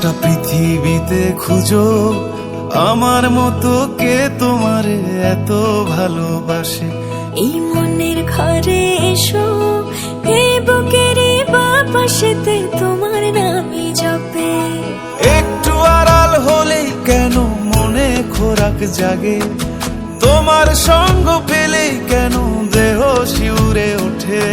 গোটা পৃথিবীতে খুঁজো আমার মতো কে তোমারে এত ভালোবাসে। এই মনের ঘরে এসো, এই বুকের বাপাশেতে তোমার নামই জপে। একটু আড়াল হলেই কেন মনে খোরাক জাগে, তোমার সঙ্গ পেলেই কেন দেহ শিউরে ওঠে।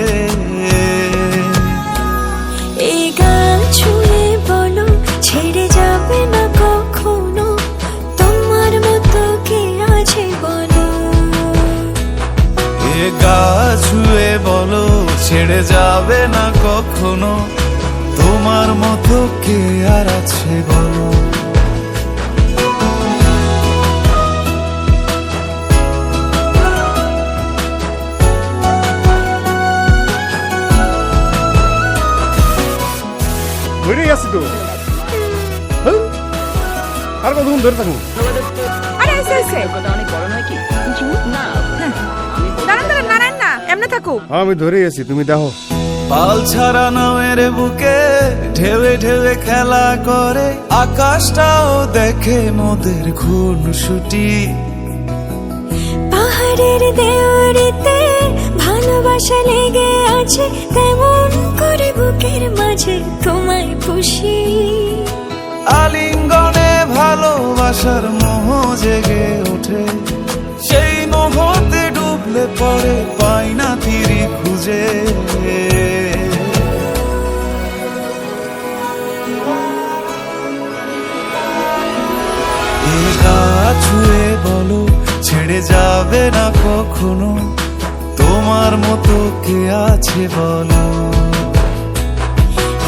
এই গাল ছুঁয়ে বলো ছেড়ে যাবে না কখনো, তোমার মতো কে আছে বলো। এ গা ছুঁয়ে বলো ছেড়ে যাবে না কখনো, তোমার মতো কে আর আছে বলো। ধরেই আছি তো, আর কতক্ষণ ধরে থাকুন? আরে এসে এসে অনেক বড় নয় কি কিছু না। দাঁড়ান দাঁড়ান নারায়ণ না এমনি থাকুক। আমি ধরেই আছি, তুমি দেখো। পাল ছাড়া নামের বুকে ঢেউে ঢেউে খেলা করে, আকাশটাও দেখে মোদের খুনসুটি। পাহাড়ের দেওয়ারিতে ভালোবাসা লেগে আছে, তেমন করে বুকের মাঝে তোমায় পুষি। আলিঙ্গনে ভালোবাসার মোহ জেগে ওঠে, সেই মোহতে ডুবলে পড়ে পাই না তীরে খুঁজে। এ গা ছুঁয়ে বলো ছেড়ে যাবে না কখনো, তোমার মতো কে আছে বলো।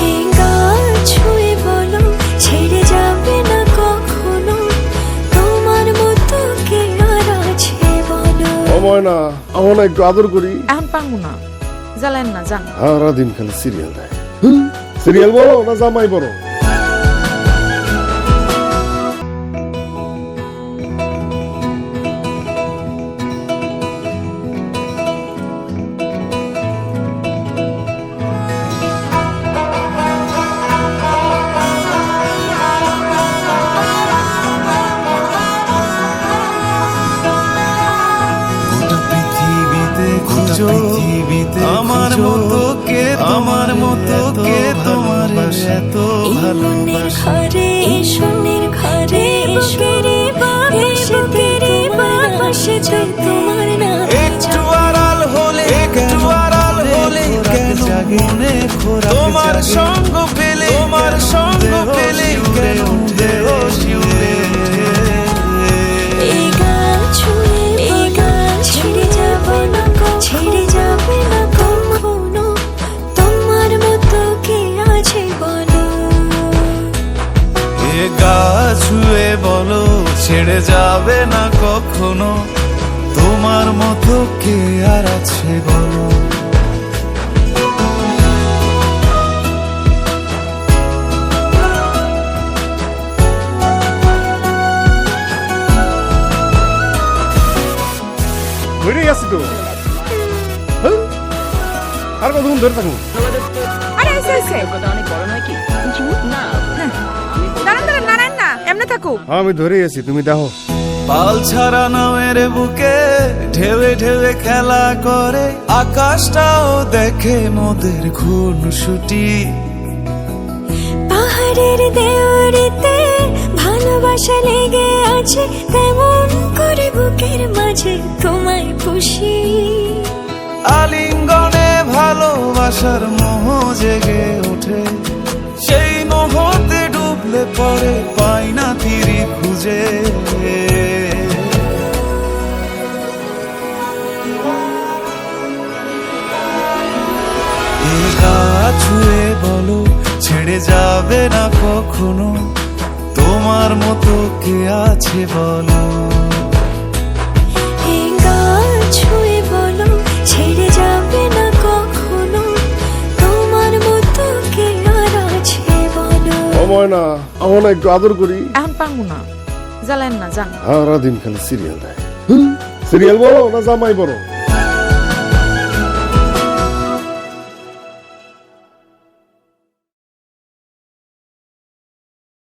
এই গাল ছুঁয়ে বলো ছেড়ে যাবে না কখনো, তোমার মতো কে আর আছে বলো। সময় না, আমার না একটু আদর করি। এখন পারবো না, জ্বালেন না যান। সারাদিন খালি সিরিয়াল দেয়। সিরিয়াল বলো না জামাই বলো? আমার মতো কে, আমার মতো কে তোমার এত ভালোবাসে। ঘরে সোনের ঘরে বুকের বাপাশেতে তোমার নাম একটু আড়াল হলে, একটু আড়াল হলে কেন মনে খোরাক তোমার সঙ্গ পেলে, তোমার সঙ্গ পেলে কেন দেহ শিউরে। এই গাল ছুঁয়ে এই গাল ছেড়ে যাবে না, ছেড়ে যাবে না কখনো, তোমার মতো কে আছে বলো। এ গা ছুঁয়ে বলো ছেড়ে যাবে না কখনো, তোমার মতো কে আর আছে বলো। ধরেই আছি তো, আর কতক্ষণ ধরে থাকুন? আরে এসে এসে অনেক বড় নয় কি কিছু না। দাঁড়ান দাঁড়ান নারায়ণ না এমনি থাকুক। আমি ধরেই আছি, তুমি দেখো। পাল ছাড়া নামের বুকে ঢেউে ঢেউে খেলা করে, আকাশটাও দেখে মোদের খুনসুটি। পাহাড়ের দেওয়ারিতে ভালোবাসা লেগে আছে, তেমন করে বুকের মাঝে তোমায় পুষি। আলিঙ্গনে ভালোবাসার মোহ জেগে ওঠে, সেই মোহতে ডুবলে পড়ে পাই না তীরে খুঁজে। এ গা ছুঁয়ে বলো ছেড়ে যাবে না কখনো, তোমার মতো কে আছে বলো। এই গাল ছুঁয়ে বলো ছেড়ে যাবে না কখনো, তোমার মতো কে আর আছে বলো। সময় না, আমার না একটু আদর করি। এখন পারবো না, জ্বালেন না যান। সারাদিন খালি সিরিয়াল দেয়। সিরিয়াল বলো না জামাই বলো?